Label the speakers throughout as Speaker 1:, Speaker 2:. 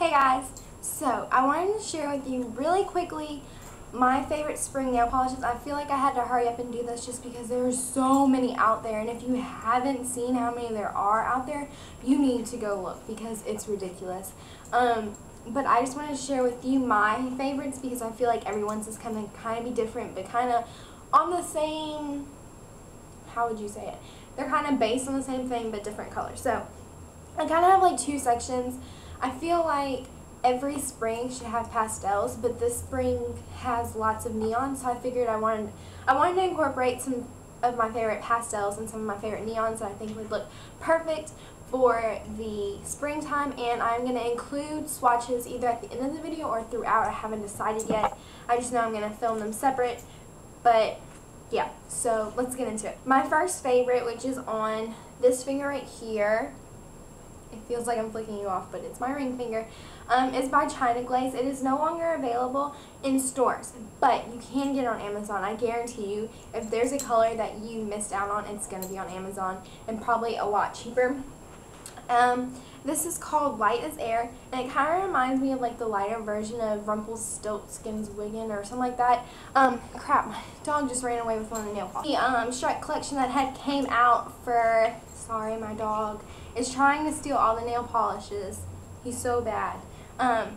Speaker 1: Hey guys, so I wanted to share with you really quickly my favorite spring nail polishes. I feel like I had to hurry up and do this just because there are so many out there, and if you haven't seen how many there are out there, you need to go look because it's ridiculous. But I just wanted to share with you my favorites because I feel like everyone's is kind of be different, but kind of on the same, how would you say it? They're kind of based on the same thing but different colors. So I kind of have like two sections. I feel like every spring should have pastels, but this spring has lots of neon, so I figured I wanted to incorporate some of my favorite pastels and some of my favorite neons that I think would look perfect for the springtime. And I'm going to include swatches either at the end of the video or throughout. I haven't decided yet. I just know I'm going to film them separate, but yeah, so let's get into it. My first favorite, which is on this finger right here, it feels like I'm flicking you off, but it's my ring finger, is by China Glaze. It is no longer available in stores, but you can get it on Amazon. I guarantee you, if there's a color that you missed out on, it's going to be on Amazon, and probably a lot cheaper. This is called Light as Air, and it kind of reminds me of like the lighter version of Rumpelstiltskin's Wiggin' or something like that. Crap, my dog just ran away with one of the nail polishes. The Shrek collection that had came out for, sorry, my dog is trying to steal all the nail polishes. He's so bad. I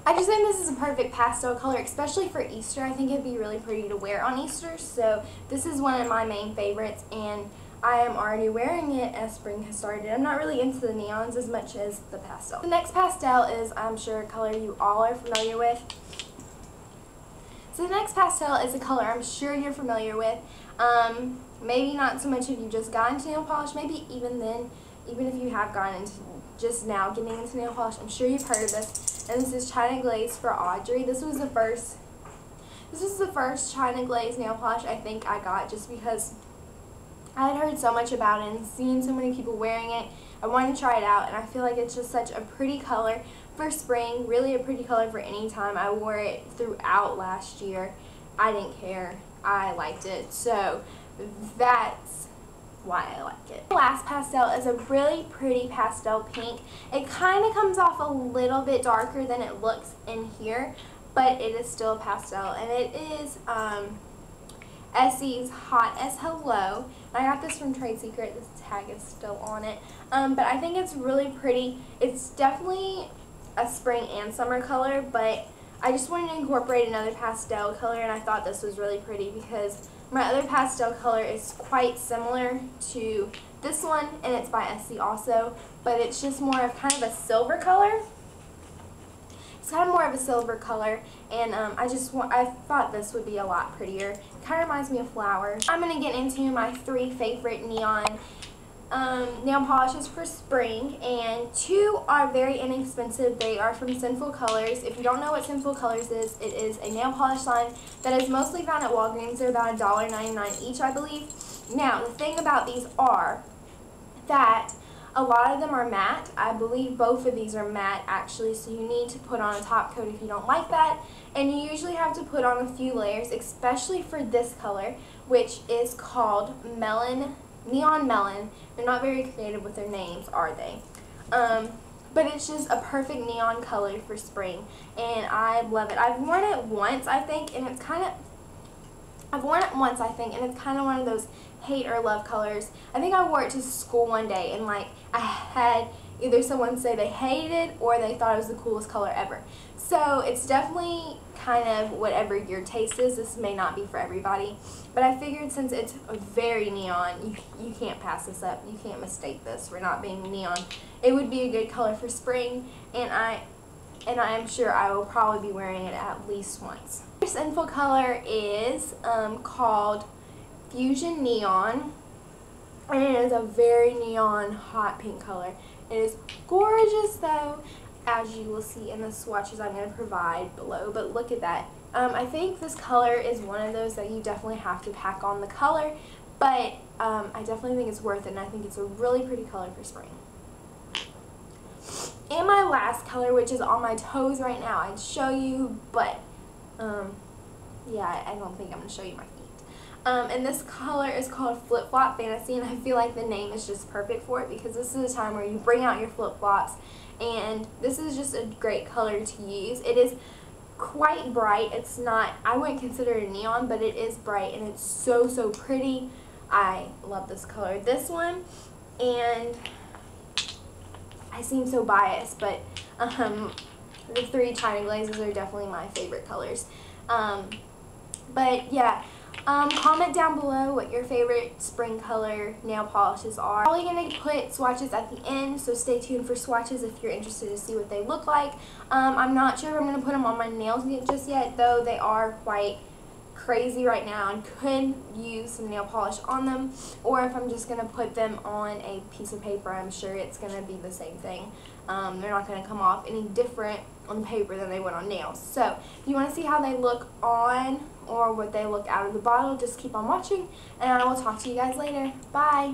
Speaker 1: just think this is a perfect pastel color, especially for Easter. I think it'd be really pretty to wear on Easter, so this is one of my main favorites, and I am already wearing it as spring has started. I'm not really into the neons as much as the pastel. The next pastel is, I'm sure, a color you all are familiar with. So the next pastel is a color I'm sure you're familiar with. Maybe not so much if you just got into nail polish, maybe even then, even if you have gotten into just now getting into nail polish, I'm sure you've heard of this. And this is China Glaze for Audrey. This was the first China Glaze nail polish I think I got just because I had heard so much about it and seen so many people wearing it. I wanted to try it out, and I feel like it's just such a pretty color for spring, really a pretty color for any time. I wore it throughout last year. I didn't care. I liked it. So that's why I like it. The last pastel is a really pretty pastel pink. It kind of comes off a little bit darker than it looks in here, but it is still a pastel, and it is Essie's Hot as Hello. I got this from Trade Secret. This tag is still on it, but I think it's really pretty. It's definitely a spring and summer color, but I just wanted to incorporate another pastel color, and I thought this was really pretty because my other pastel color is quite similar to this one, and it's by Essie also, but it's just more of kind of a silver color. It's kind of more of a silver color, and I thought this would be a lot prettier. It kind of reminds me of flowers. I'm going to get into my three favorite neon nail polishes for spring, and two are very inexpensive. They are from Sinful Colors. If you don't know what Sinful Colors is, it is a nail polish line that is mostly found at Walgreens. They're about $1.99 each, I believe. Now, the thing about these are that a lot of them are matte. I believe both of these are matte actually, so you need to put on a top coat if you don't like that, and you usually have to put on a few layers, especially for this color, which is called Neon Melon. They're not very creative with their names, are they? But it's just a perfect neon color for spring, and I love it. I've worn it once, I think, and it's kind of one of those hate or love colors. I think I wore it to school one day, and like I had either someone say they hated it or they thought it was the coolest color ever. So it's definitely kind of whatever your taste is. This may not be for everybody, but I figured since it's very neon, you can't pass this up. You can't mistake this for not being neon. It would be a good color for spring, and I am sure I will probably be wearing it at least once. The Sinful color is called Fusion Neon, and it is a very neon hot pink color. It is gorgeous though, as you will see in the swatches I'm going to provide below, but look at that. I think this color is one of those that you definitely have to pack on the color, but I definitely think it's worth it, and I think it's a really pretty color for spring. And my last color, which is on my toes right now, I'd show you, but yeah, I don't think I'm going to show you my feet. And this color is called Flip Flop Fantasy, and I feel like the name is just perfect for it because this is a time where you bring out your flip flops and this is just a great color to use. It is quite bright. It's not, I wouldn't consider it a neon, but it is bright and it's so, so pretty. I love this color. This one, and I seem so biased, but the 3 China Glazes are definitely my favorite colors. But yeah, comment down below what your favorite spring color nail polishes are. I'm probably going to put swatches at the end, so stay tuned for swatches if you're interested to see what they look like. I'm not sure if I'm going to put them on my nails just yet, though they are quite crazy right now and could use some nail polish on them, or if I'm just going to put them on a piece of paper, I'm sure it's going to be the same thing. They're not going to come off any different on paper than they would on nails. So if you want to see how they look on or what they look out of the bottle, just keep on watching, and I will talk to you guys later. Bye!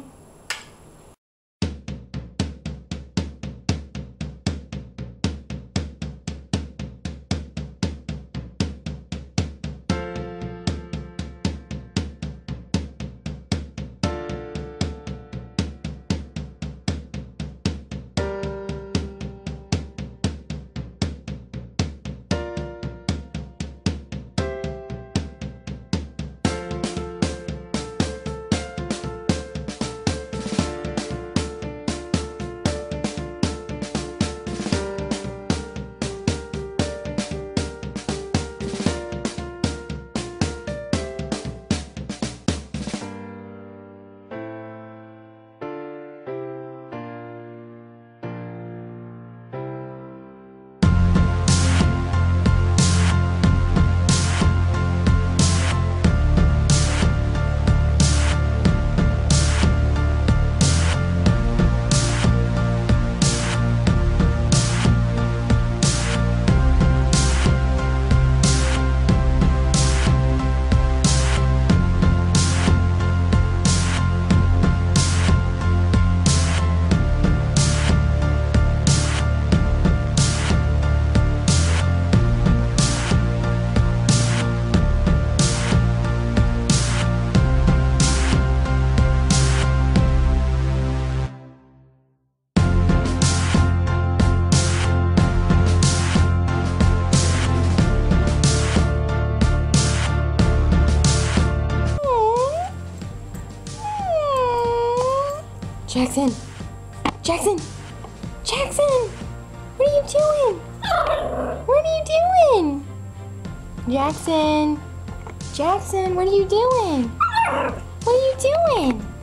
Speaker 1: Jackson! Jackson! Jackson! What are you doing? What are you doing? Jackson! Jackson, what are you doing? What are you doing?